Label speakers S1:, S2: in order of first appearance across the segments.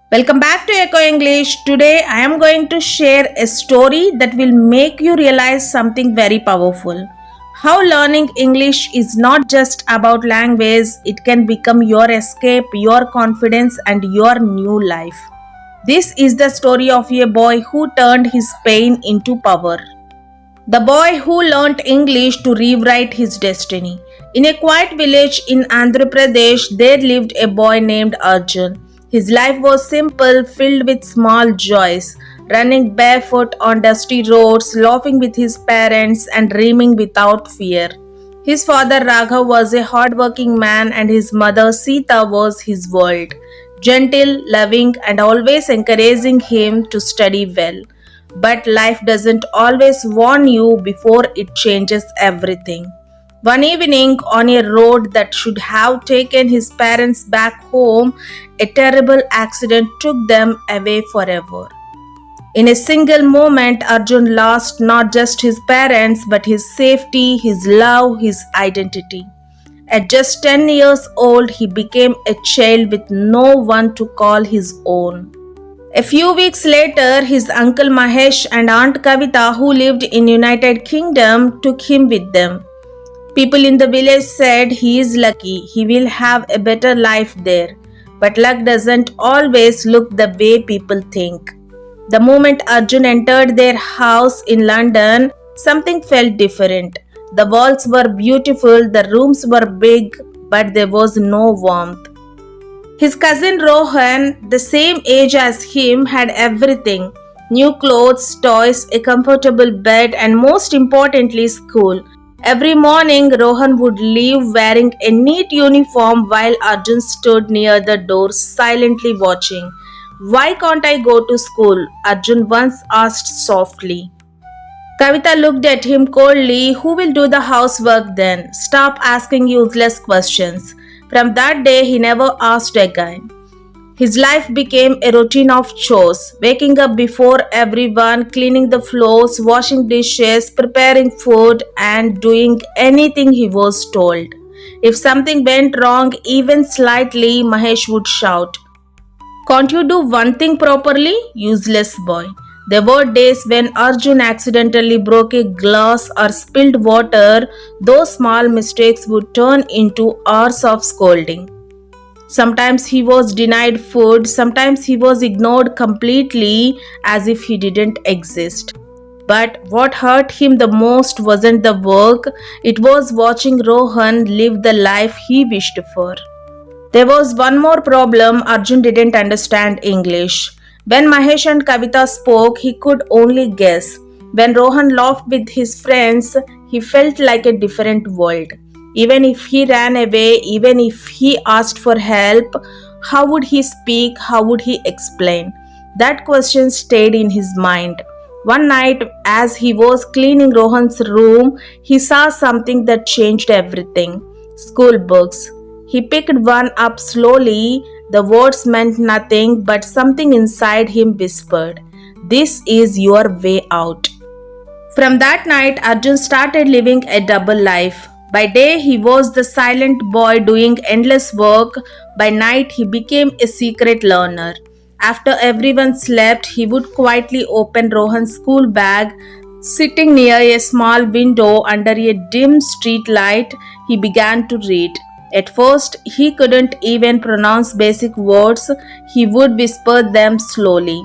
S1: Welcome back to Echo English. Today I am going to share a story that will make you realize something very powerful. How learning English is not just about language, it can become your escape, your confidence, and your new life. This is the story of a boy who turned his pain into power. The boy who learnt English to rewrite his destiny. In a quiet village in Andhra Pradesh, there lived a boy named Arjun. His life was simple, filled with small joys, running barefoot on dusty roads, laughing with his parents, and dreaming without fear. His father Raghav was a hardworking man, and his mother Sita was his world, gentle, loving, and always encouraging him to study well. But life doesn't always warn you before it changes everything. One evening, on a road that should have taken his parents back home, a terrible accident took them away forever. In a single moment, Arjun lost not just his parents but his safety, his love, his identity. At just 10 years old, he became a child with no one to call his own. A few weeks later, his uncle Mahesh and aunt Kavita, who lived in United Kingdom, took him with them. People in the village said he is lucky, he will have a better life there. But luck doesn't always look the way people think. The moment Arjun entered their house in London, something felt different. The walls were beautiful, the rooms were big, but there was no warmth. His cousin Rohan, the same age as him, had everything: new clothes, toys, a comfortable bed, and most importantly, school. Every morning, Rohan would leave wearing a neat uniform while Arjun stood near the door silently watching. "Why can't I go to school?" Arjun once asked softly. Kavita looked at him coldly. "Who will do the housework then? Stop asking useless questions." From that day, he never asked again. His life became a routine of chores: waking up before everyone, cleaning the floors, washing dishes, preparing food, and doing anything he was told. If something went wrong, even slightly, Mahesh would shout, "Can't you do one thing properly, useless boy?" There were days when Arjun accidentally broke a glass or spilled water. Those small mistakes would turn into hours of scolding. Sometimes he was denied food, sometimes he was ignored completely as if he didn't exist. But what hurt him the most wasn't the work, it was watching Rohan live the life he wished for. There was one more problem: Arjun didn't understand English. When Mahesh and Kavita spoke, he could only guess. When Rohan laughed with his friends, he felt like a different world. Even if he ran away, even if he asked for help, how would he speak? How would he explain? That question stayed in his mind. One night, as he was cleaning Rohan's room, he saw something that changed everything: school books. He picked one up slowly. The words meant nothing, but something inside him whispered, "This is your way out." From that night, Arjun started living a double life. By day, he was the silent boy doing endless work. By night, he became a secret learner. After everyone slept, he would quietly open Rohan's school bag. Sitting near a small window under a dim street light, he began to read. At first, he couldn't even pronounce basic words. He would whisper them slowly.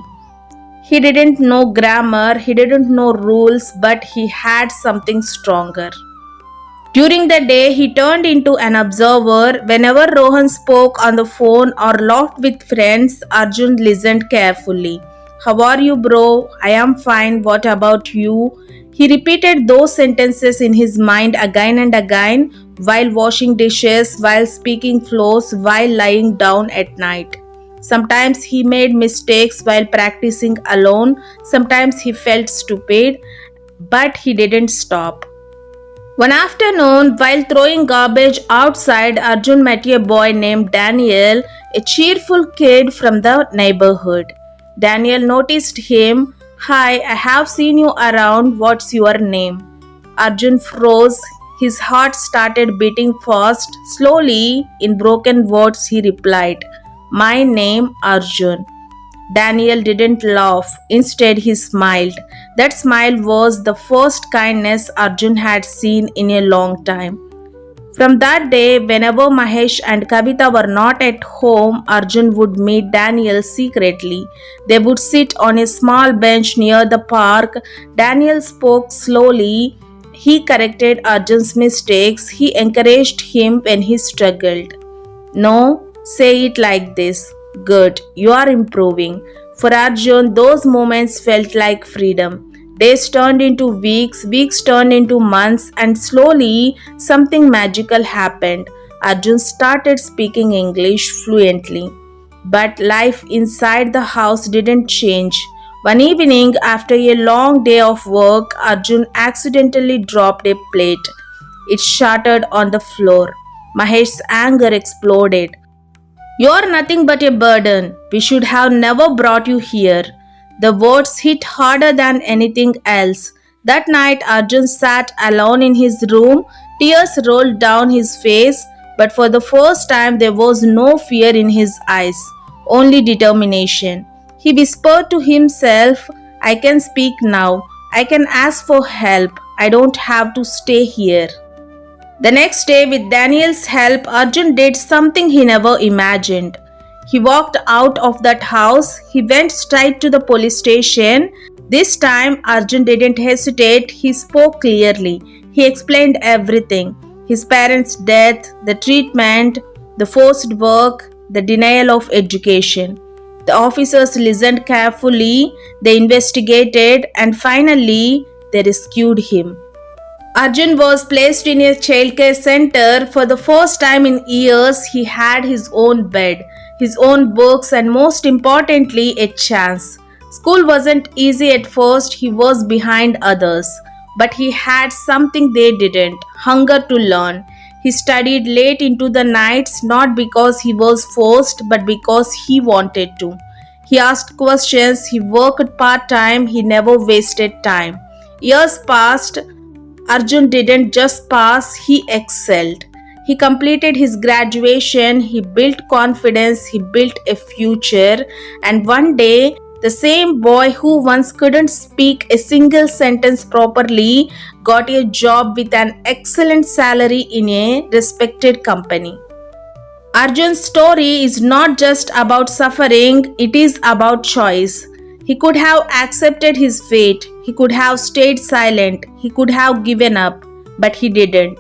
S1: He didn't know grammar, he didn't know rules, but he had something stronger. During the day, he turned into an observer. Whenever Rohan spoke on the phone or laughed with friends, Arjun listened carefully. "How are you, bro?" "I am fine. What about you?" He repeated those sentences in his mind again and again, while washing dishes, while speaking flows, while lying down at night. Sometimes he made mistakes while practicing alone. Sometimes he felt stupid, but he didn't stop. One afternoon, while throwing garbage outside, Arjun met a boy named Daniel, a cheerful kid from the neighborhood. Daniel noticed him. "Hi, I have seen you around. What's your name?" Arjun froze. His heart started beating fast. Slowly, in broken words, he replied, "My name Arjun." Daniel didn't laugh. Instead, he smiled. That smile was the first kindness Arjun had seen in a long time. From that day, whenever Mahesh and Kavita were not at home, Arjun would meet Daniel secretly. They would sit on a small bench near the park. Daniel spoke slowly. He corrected Arjun's mistakes. He encouraged him when he struggled. No, say it like this. Good, you are improving. For Arjun, those moments felt like freedom. Days turned into weeks, weeks turned into months, and slowly something magical happened. Arjun started speaking English fluently. But life inside the house didn't change. One evening, after a long day of work, Arjun accidentally dropped a plate. It shattered on the floor. Mahesh's anger exploded. You're nothing but a burden. We should have never brought you here. The words hit harder than anything else. That night, Arjun sat alone in his room. Tears rolled down his face, but for the first time, there was no fear in his eyes, only determination. He whispered to himself, I can speak now. I can ask for help. I don't have to stay here. The next day, with Daniel's help, Arjun did something he never imagined. He walked out of that house. He went straight to the police station. This time, Arjun didn't hesitate. He spoke clearly. He explained everything: his parents' death, the treatment, the forced work, the denial of education. The officers listened carefully, they investigated, and finally, they rescued him. Arjun was placed in a childcare center. For the first time in years, he had his own bed, his own books, and most importantly, a chance. School wasn't easy at first, he was behind others. But he had something they didn't: hunger to learn. He studied late into the nights, not because he was forced, but because he wanted to. He asked questions, he worked part time, he never wasted time. Years passed. Arjun didn't just pass, he excelled. He completed his graduation, he built confidence, he built a future, and one day, the same boy who once couldn't speak a single sentence properly got a job with an excellent salary in a respected company. Arjun's story is not just about suffering, it is about choice. He could have accepted his fate, he could have stayed silent, he could have given up, but he didn't.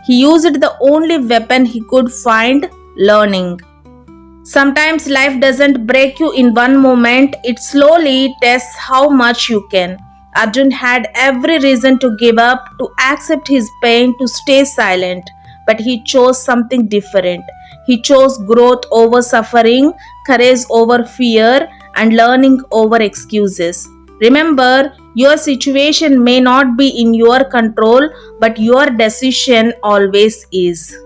S1: He used the only weapon he could find: learning. Sometimes life doesn't break you in one moment, it slowly tests how much you can. Arjun had every reason to give up, to accept his pain, to stay silent, but he chose something different. He chose growth over suffering, courage over fear, and learning over excuses. Remember, your situation may not be in your control, but your decision always is.